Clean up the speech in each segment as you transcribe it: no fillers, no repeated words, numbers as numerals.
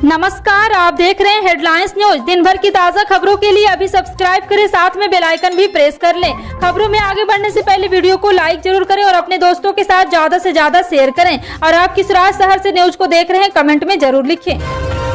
नमस्कार, आप देख रहे हैं हेडलाइंस न्यूज। दिन भर की ताज़ा खबरों के लिए अभी सब्सक्राइब करें, साथ में बेल आइकन भी प्रेस कर लें। खबरों में आगे बढ़ने से पहले वीडियो को लाइक जरूर करें और अपने दोस्तों के साथ ज्यादा से ज्यादा शेयर करें। और आप किस शहर से न्यूज को देख रहे हैं, कमेंट में जरूर लिखें।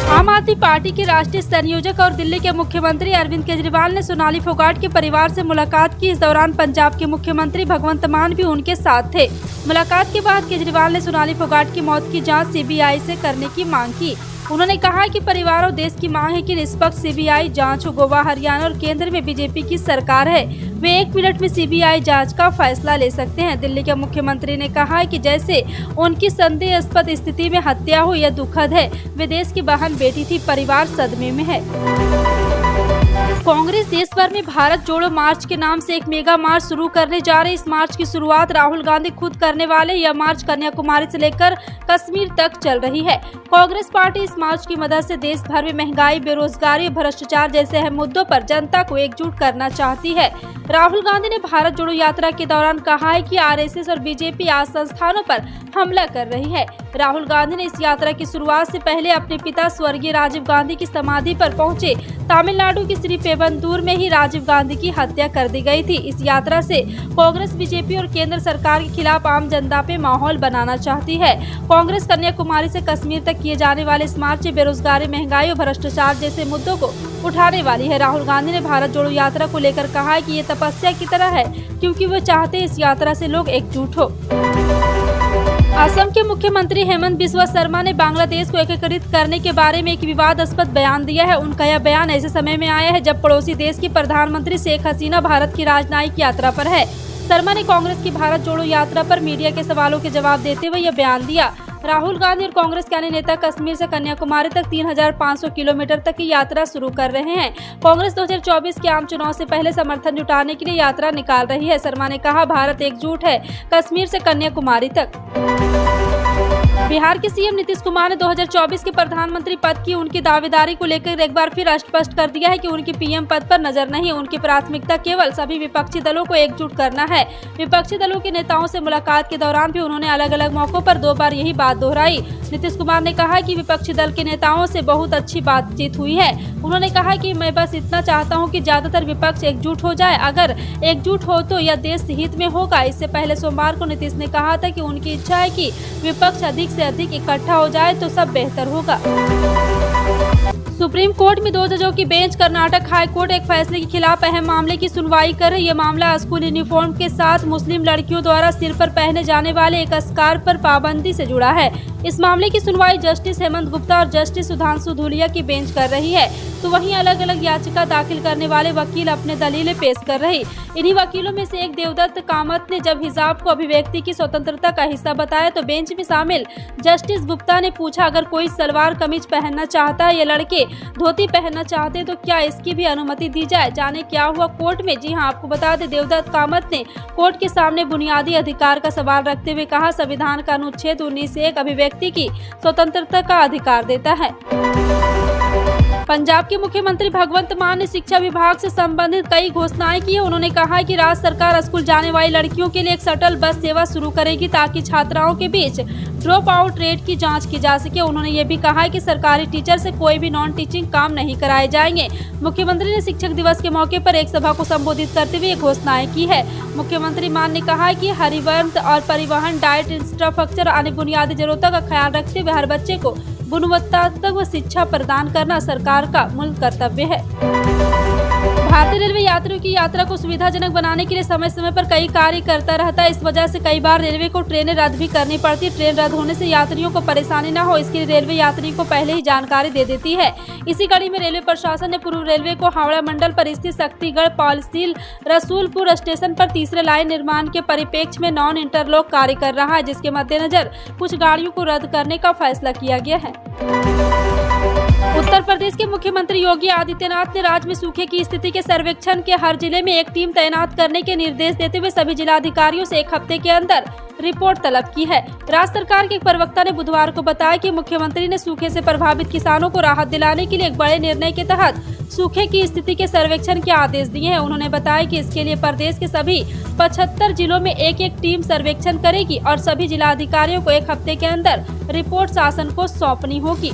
आम आदमी पार्टी के राष्ट्रीय संयोजक और दिल्ली के मुख्यमंत्री अरविंद केजरीवाल ने सोनाली फोगाट के परिवार से मुलाकात की। इस दौरान पंजाब के मुख्यमंत्री भगवंत मान भी उनके साथ थे। मुलाकात के बाद केजरीवाल ने सोनाली फोगाट की मौत की जांच सीबीआई से करने की मांग की। उन्होंने कहा कि परिवार और देश की मांग है कि निष्पक्ष सीबीआई जांच हो। गोवा, हरियाणा और केंद्र में बीजेपी की सरकार है, वे 1 मिनट में सीबीआई जांच का फैसला ले सकते हैं। दिल्ली के मुख्यमंत्री ने कहा कि जैसे उनकी संदेहास्पद स्थिति में हत्या हुई, यह दुखद है। वे देश की बहन बेटी थी, परिवार सदमे में है। कांग्रेस देश भर में भारत जोड़ो मार्च के नाम से एक मेगा मार्च शुरू करने जा रही। इस मार्च की शुरुआत राहुल गांधी खुद करने वाले। यह मार्च कन्याकुमारी से लेकर कश्मीर तक चल रही है। कांग्रेस पार्टी इस मार्च की मदद से देश भर में महंगाई, बेरोजगारी और भ्रष्टाचार जैसे अहम मुद्दों पर जनता को एकजुट करना चाहती है। राहुल गांधी ने भारत जोड़ो यात्रा के दौरान कहा है कि आरएसएस और बीजेपी आज संस्थानों पर हमला कर रही है। राहुल गांधी ने इस यात्रा की शुरुआत से पहले अपने पिता स्वर्गीय राजीव गांधी की समाधि पर पहुंचे। तमिलनाडु की श्री पेबंदूर में ही राजीव गांधी की हत्या कर दी गई थी। इस यात्रा से कांग्रेस बीजेपी और केंद्र सरकार के खिलाफ आम जनता पे माहौल बनाना चाहती है। कांग्रेस कन्याकुमारी से कश्मीर तक किए जाने वाले इस मार्च में बेरोजगारी, महंगाई और भ्रष्टाचार जैसे मुद्दों को उठाने वाली है। राहुल गांधी ने भारत जोड़ो यात्रा को लेकर कहा कि ये तपस्या की तरह है, क्योंकि वो चाहते हैं इस यात्रा से लोग एकजुट हो। असम के मुख्यमंत्री हेमंत बिस्वा शर्मा ने बांग्लादेश को एकीकृत करने के बारे में एक विवादास्पद बयान दिया है। उनका यह बयान ऐसे समय में आया है जब पड़ोसी देश की प्रधानमंत्री शेख हसीना भारत की राजनयिक यात्रा पर है। शर्मा ने कांग्रेस की भारत जोड़ो यात्रा पर मीडिया के सवालों के जवाब देते हुए यह बयान दिया। राहुल गांधी और कांग्रेस के अन्य नेता कश्मीर से कन्याकुमारी तक 3500 किलोमीटर तक की यात्रा शुरू कर रहे हैं। कांग्रेस 2024 के आम चुनाव से पहले समर्थन जुटाने के लिए यात्रा निकाल रही है। शर्मा ने कहा, भारत एकजुट है कश्मीर से कन्याकुमारी तक। बिहार के सीएम नीतीश कुमार ने 2024 के प्रधानमंत्री पद की उनकी दावेदारी को लेकर एक बार फिर स्पष्ट कर दिया है कि उनकी पीएम पद पर नजर नहीं, उनकी प्राथमिकता केवल सभी विपक्षी दलों को एकजुट करना है। विपक्षी दलों के नेताओं से मुलाकात के दौरान भी उन्होंने अलग अलग मौकों पर 2 बार यही बात दोहराई। नीतीश कुमार ने कहा कि विपक्षी दल के नेताओं से बहुत अच्छी बातचीत हुई है। उन्होंने कहा कि मैं बस इतना चाहता हूं कि ज्यादातर विपक्ष एकजुट हो जाए। अगर एकजुट हो तो यह देश हित में होगा। इससे पहले सोमवार को नीतीश ने कहा था कि उनकी इच्छा है कि विपक्ष अधिक से अधिक इकट्ठा हो जाए तो सब बेहतर होगा। सुप्रीम कोर्ट में 2 जजों की बेंच कर्नाटक हाई कोर्ट एक फैसले के खिलाफ अहम मामले की सुनवाई कर रही है। मामला स्कूल यूनिफॉर्म के साथ मुस्लिम लड़कियों द्वारा सिर पर पहने जाने वाले एक स्कार्फ पर पाबंदी से जुड़ा है। इस मामले की सुनवाई जस्टिस हेमंत गुप्ता और जस्टिस सुधांशु धूलिया की बेंच कर रही है, तो वहीं अलग अलग याचिका दाखिल करने वाले वकील अपने दलीलें पेश कर रहे। इन्हीं वकीलों में से एक देवदत्त कामत ने जब हिजाब को अभिव्यक्ति की स्वतंत्रता का हिस्सा बताया तो बेंच में शामिल जस्टिस गुप्ता ने पूछा, अगर कोई सलवार कमीज पहनना चाहता है या लड़के धोती पहनना चाहते हैं तो क्या इसकी भी अनुमति दी जाए? जाने क्या हुआ कोर्ट में। जी हां, आपको बता दें, देवदत्त कामत ने कोर्ट के सामने बुनियादी अधिकार का सवाल रखते हुए कहा, संविधान का अनुच्छेद 19(1) अभिव्यक्ति की स्वतंत्रता का अधिकार देता है। पंजाब के मुख्यमंत्री भगवंत मान ने शिक्षा विभाग से संबंधित कई घोषणाएं की है। उन्होंने कहा है कि राज्य सरकार स्कूल जाने वाली लड़कियों के लिए एक शटल बस सेवा शुरू करेगी ताकि छात्राओं के बीच ड्रॉप आउट रेट की जांच की जा सके। उन्होंने ये भी कहा है कि सरकारी टीचर से कोई भी नॉन टीचिंग काम नहीं कराए जाएंगे। मुख्यमंत्री ने शिक्षक दिवस के मौके पर एक सभा को संबोधित करते हुए ये घोषणाएं की है। मुख्यमंत्री मान ने कहा है कि हरिवंश और परिवहन, डाइट, इंफ्रास्ट्रक्चर और अन्य बुनियादी जरूरतों का ख्याल रखते हुए हर बच्चे को गुणवत्तात्मक शिक्षा प्रदान करना सरकार का मूल कर्तव्य है। भारतीय रेलवे यात्रियों की यात्रा को सुविधाजनक बनाने के लिए समय समय पर कई कार्य करता रहता है। इस वजह से कई बार रेलवे को ट्रेनें रद्द भी करनी पड़ती है। ट्रेन रद्द होने से यात्रियों को परेशानी न हो, इसके लिए रेलवे यात्रियों को पहले ही जानकारी दे देती है। इसी कड़ी में रेलवे प्रशासन ने पूर्व रेलवे को हावड़ा मंडल पर स्थित शक्तिगढ़, पालसील, रसूलपुर स्टेशन पर तीसरे लाइन निर्माण के परिप्रेक्ष्य में नॉन इंटरलॉक कार्य कर रहा है, जिसके मद्देनजर कुछ गाड़ियों को रद्द करने का फैसला किया गया है। उत्तर प्रदेश के मुख्यमंत्री योगी आदित्यनाथ ने राज्य में सूखे की स्थिति के सर्वेक्षण के हर जिले में एक टीम तैनात करने के निर्देश देते हुए सभी जिलाधिकारियों से 1 हफ्ते के अंदर रिपोर्ट तलब की है। राज्य सरकार के एक प्रवक्ता ने बुधवार को बताया कि मुख्यमंत्री ने सूखे से प्रभावित किसानों को राहत दिलाने के लिए एक बड़े निर्णय के तहत सूखे की स्थिति के सर्वेक्षण के आदेश दिए हैं। उन्होंने बताया कि इसके लिए प्रदेश के सभी 75 जिलों में एक टीम सर्वेक्षण करेगी और सभी जिलाधिकारियों को 1 हफ्ते के अंदर रिपोर्ट शासन को सौंपनी होगी।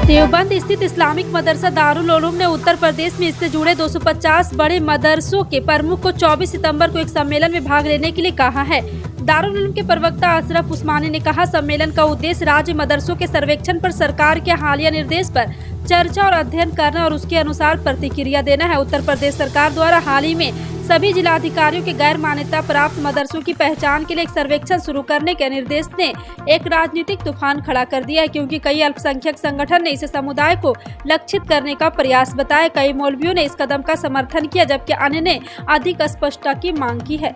देवबंद स्थित इस्लामिक मदरसा दारुल उलूम ने उत्तर प्रदेश में इससे जुड़े 250 बड़े मदरसों के प्रमुख को 24 सितंबर को एक सम्मेलन में भाग लेने के लिए कहा है। दारुल उलूम के प्रवक्ता अशरफ उस्मानी ने कहा, सम्मेलन का उद्देश्य राज्य मदरसों के सर्वेक्षण पर सरकार के हालिया निर्देश पर चर्चा और अध्ययन करना और उसके अनुसार प्रतिक्रिया देना है। उत्तर प्रदेश सरकार द्वारा हाल ही में सभी जिलाधिकारियों के गैर मान्यता प्राप्त मदरसों की पहचान के लिए एक सर्वेक्षण शुरू करने के निर्देश ने एक राजनीतिक तूफान खड़ा कर दिया है, क्योंकि कई अल्पसंख्यक संगठन ने इसे समुदाय को लक्षित करने का प्रयास बताया। कई मौलवियों ने इस कदम का समर्थन किया, जबकि अन्य ने अधिक स्पष्टता की मांग की है।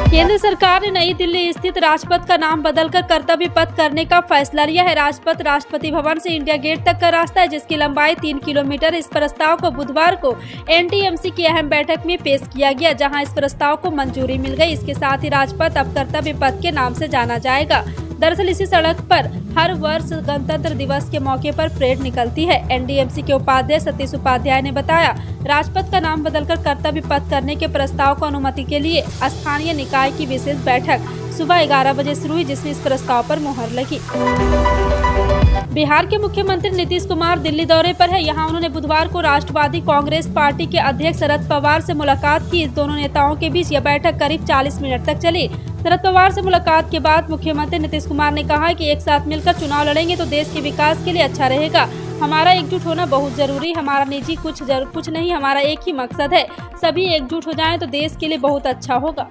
केंद्र सरकार ने नई दिल्ली स्थित राजपथ का नाम बदलकर कर्तव्य पथ करने का फैसला लिया है। राजपथ राष्ट्रपति भवन से इंडिया गेट तक का रास्ता है, जिसकी लंबाई 3 किलोमीटर। इस प्रस्ताव को बुधवार को एनटीएमसी की अहम बैठक में पेश किया गया, जहां इस प्रस्ताव को मंजूरी मिल गई। इसके साथ ही राजपथ अब कर्तव्य पथ के नाम से जाना जाएगा। दरअसल इसी सड़क पर हर वर्ष गणतंत्र दिवस के मौके पर परेड निकलती है। एनडीएमसी के उपाध्यक्ष सतीश उपाध्याय ने बताया, राजपथ का नाम बदलकर कर्तव्य पथ करने के प्रस्ताव को अनुमति के लिए स्थानीय निकाय की विशेष बैठक सुबह 11 बजे शुरू हुई, जिसमें इस प्रस्ताव पर मुहर लगी। बिहार के मुख्यमंत्री नीतीश कुमार दिल्ली दौरे पर है। यहां उन्होंने बुधवार को राष्ट्रवादी कांग्रेस पार्टी के अध्यक्ष शरद पवार से मुलाकात की। इस दोनों नेताओं के बीच यह बैठक करीब 40 मिनट तक चली। शरद पवार से मुलाकात के बाद मुख्यमंत्री नीतीश कुमार ने कहा कि एक साथ मिलकर चुनाव लड़ेंगे तो देश के विकास के लिए अच्छा रहेगा। हमारा एकजुट होना बहुत जरूरी। हमारा निजी कुछ नहीं, हमारा एक ही मकसद है, सभी एकजुट हो जाएं तो देश के लिए बहुत अच्छा होगा।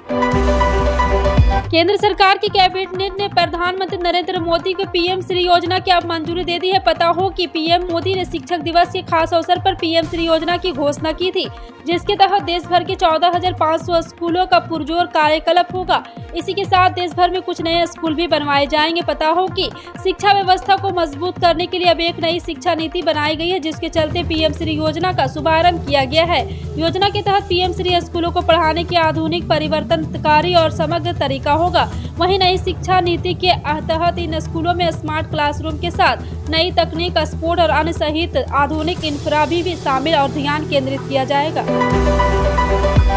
केंद्र सरकार की कैबिनेट ने प्रधानमंत्री नरेंद्र मोदी को पीएम श्री योजना की अब मंजूरी दे दी है। पता हो कि पीएम मोदी ने शिक्षक दिवस के खास अवसर पर पीएम श्री योजना की घोषणा की थी, जिसके तहत देश भर के 14,500 स्कूलों का पुरजोर कार्यकलाप होगा। इसी के साथ देश भर में कुछ नए स्कूल भी बनवाए जाएंगे। पता हो कि शिक्षा व्यवस्था को मजबूत करने के लिए अब एक नई शिक्षा नीति बनाई गई है, जिसके चलते पीएम श्री योजना का शुभारंभ किया गया है। योजना के तहत पीएम श्री स्कूलों को पढ़ाने की आधुनिक, परिवर्तनकारी और समग्र तरीका होगा। वहीं नई शिक्षा नीति के तहत इन स्कूलों में स्मार्ट क्लासरूम के साथ नई तकनीक, स्पोर्ट और अन्य सहित आधुनिक इंफ्रा भी शामिल और ध्यान केंद्रित किया जाएगा।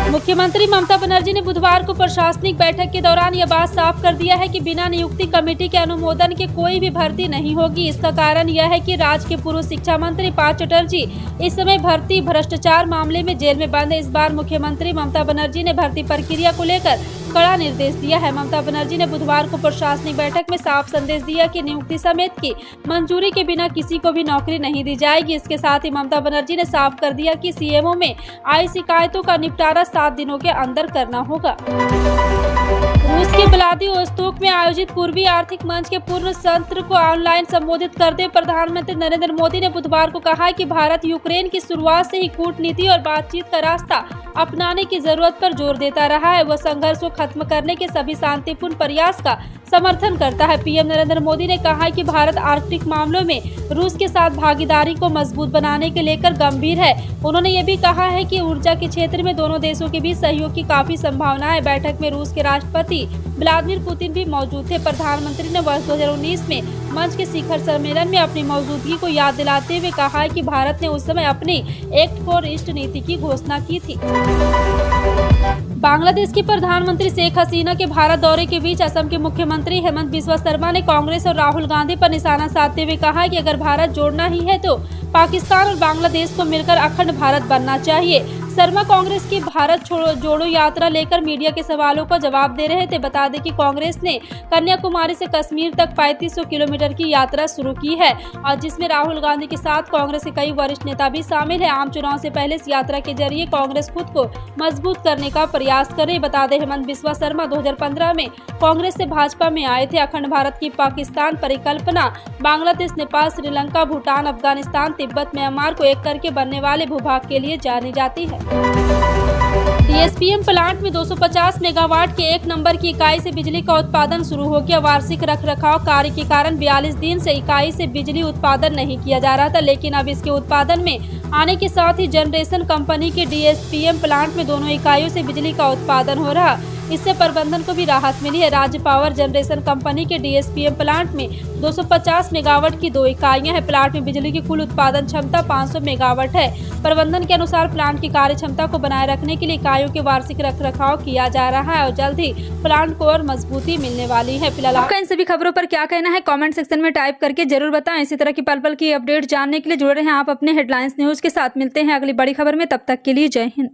मुख्यमंत्री ममता बनर्जी ने बुधवार को प्रशासनिक बैठक के दौरान यह बात साफ कर दिया है कि बिना नियुक्ति कमेटी के अनुमोदन के कोई भी भर्ती नहीं होगी। इसका कारण यह है कि राज्य के पूर्व शिक्षा मंत्री पार्थ चटर्जी इस समय भर्ती भ्रष्टाचार मामले में जेल में बंद है। इस बार मुख्यमंत्री ममता बनर्जी ने भर्ती प्रक्रिया को लेकर कड़ा निर्देश दिया है। ममता बनर्जी ने बुधवार को प्रशासनिक बैठक में साफ संदेश दिया कि नियुक्ति समेत की मंजूरी के बिना किसी को भी नौकरी नहीं दी जाएगी। इसके साथ ही ममता बनर्जी ने साफ कर दिया कि सीएमओ में आई शिकायतों का निपटारा 7 दिनों के अंदर करना होगा। रूस के व्लादिवोस्तोक में आयोजित पूर्वी आर्थिक मंच के पूर्ण सत्र को ऑनलाइन संबोधित करते हुए प्रधानमंत्री नरेंद्र मोदी ने बुधवार को कहा कि भारत यूक्रेन की शुरुआत से ही कूटनीति और बातचीत का रास्ता अपनाने की जरूरत पर जोर देता रहा है। वह संघर्ष को खत्म करने के सभी शांतिपूर्ण प्रयास का समर्थन करता है। पीएम नरेंद्र मोदी ने कहा कि भारत आर्कटिक मामलों में रूस के साथ भागीदारी को मजबूत बनाने के लेकर गंभीर है। उन्होंने ये भी कहा है कि ऊर्जा के क्षेत्र में दोनों देशों के बीच सहयोग की काफी संभावना है। बैठक में रूस के राष्ट्रपति व्लादिमीर पुतिन भी मौजूद थे। प्रधानमंत्री ने वर्ष 2019 में मंच के शिखर सम्मेलन में अपनी मौजूदगी को याद दिलाते हुए कहा कि भारत ने उस समय अपनी एक्ट फॉर ईस्ट नीति की घोषणा की थी। बांग्लादेश की प्रधानमंत्री शेख हसीना के भारत दौरे के बीच असम के मुख्यमंत्री हेमंत बिस्वा शर्मा ने कांग्रेस और राहुल गांधी पर निशाना साधते हुए कहा कि अगर भारत जोड़ना ही है तो पाकिस्तान और बांग्लादेश को मिलकर अखंड भारत बनना चाहिए। शर्मा कांग्रेस की भारत जोड़ो यात्रा लेकर मीडिया के सवालों का जवाब दे रहे थे। बता दें कि कांग्रेस ने कन्याकुमारी से कश्मीर तक 3500 किलोमीटर की यात्रा शुरू की है और जिसमें राहुल गांधी के साथ कांग्रेस के कई वरिष्ठ नेता भी शामिल हैं। आम चुनाव से पहले इस यात्रा के जरिए कांग्रेस खुद को मजबूत करने का प्रयास करे। बता दें हेमंत बिस्वा शर्मा 2015 में कांग्रेस से भाजपा में आए थे। अखंड भारत की पाकिस्तान परिकल्पना बांग्लादेश, नेपाल, श्रीलंका, भूटान, अफगानिस्तान, तिब्बत, म्यांमार को एक करके बनने वाले भूभाग के लिए जानी जाती है। डीएसपीएम प्लांट में 250 मेगावाट के 1 नंबर की इकाई से बिजली का उत्पादन शुरू हो गया। वार्षिक रखरखाव कार्य के कारण 42 दिन से इकाई से बिजली उत्पादन नहीं किया जा रहा था, लेकिन अब इसके उत्पादन में आने के साथ ही जनरेशन कंपनी के डीएसपीएम प्लांट में दोनों इकाइयों से बिजली का उत्पादन हो रहा। इससे प्रबंधन को भी राहत मिली है। राज्य पावर जनरेशन कंपनी के डीएसपीएम प्लांट में 250 मेगावाट की 2 इकाइयां हैं। प्लांट में बिजली की कुल उत्पादन क्षमता 500 मेगावाट है। प्रबंधन के अनुसार प्लांट की कार्य क्षमता को बनाए रखने के लिए इकाइयों के वार्षिक रखरखाव किया जा रहा है और जल्द ही प्लांट को और मजबूती मिलने वाली है। फिलहाल आपका इन सभी खबरों पर क्या कहना है, कमेंट सेक्शन में टाइप करके जरूर बताएं। इसी तरह की पल पल की अपडेट जानने के लिए जुड़े रहें आप अपने हेडलाइंस न्यूज के साथ। मिलते हैं अगली बड़ी खबर में, तब तक के लिए जय हिंद।